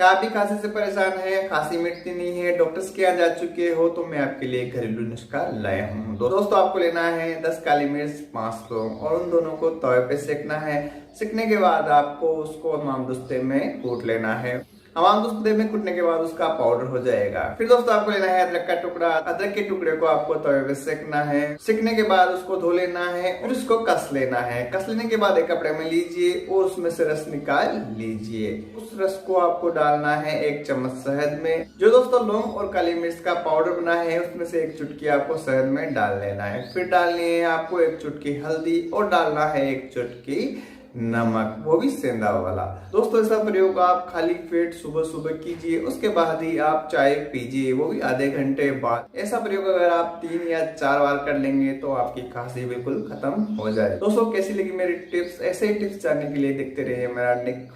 क्या आप भी खांसी से परेशान हैं, खांसी मिटती नहीं है, डॉक्टर्स के यहाँ जा चुके हो, तो मैं आपके लिए एक घरेलू नुस्खा लाया हूँ। दोस्तों आपको लेना है 10 काली मिर्च, 5 लौंग और उन दोनों को तवे पे सेकना है। सेकने के बाद आपको उसको हमाम दस्ते में कूट लेना है। हमाम दस्ते में कूटने के बाद उसका पाउडर हो जाएगा। फिर दोस्तों आपको लेना है अदरक का टुकड़ा। अदरक के टुकड़े को आपको तवे पे सेकना है। सेकने के बाद उसको धो लेना है और उसको कस लेना है। कस लेने के बाद एक कपड़े में लीजिए और उसमें से रस निकाल लीजिए। उस रस को आपको डालना है 1 चम्मच शहद में। जो दोस्तों लौंग और काली मिर्च का पाउडर बना है उसमें से 1 चुटकी आपको शहद में डाल लेना है। फिर डालनी है आपको 1 चुटकी हल्दी और डालना है 1 चुटकी नमक, वो भी सेंधा वाला। दोस्तों ऐसा प्रयोग आप खाली पेट सुबह सुबह कीजिए, उसके बाद ही आप चाय पीजिए, वो भी आधे घंटे बाद। ऐसा प्रयोग अगर आप 3 या 4 बार कर लेंगे तो आपकी खांसी बिल्कुल खत्म हो जाए। दोस्तों कैसी लगी मेरी टिप्स? ऐसे ही टिप्स जानने के लिए देखते रहिए मेरा निक।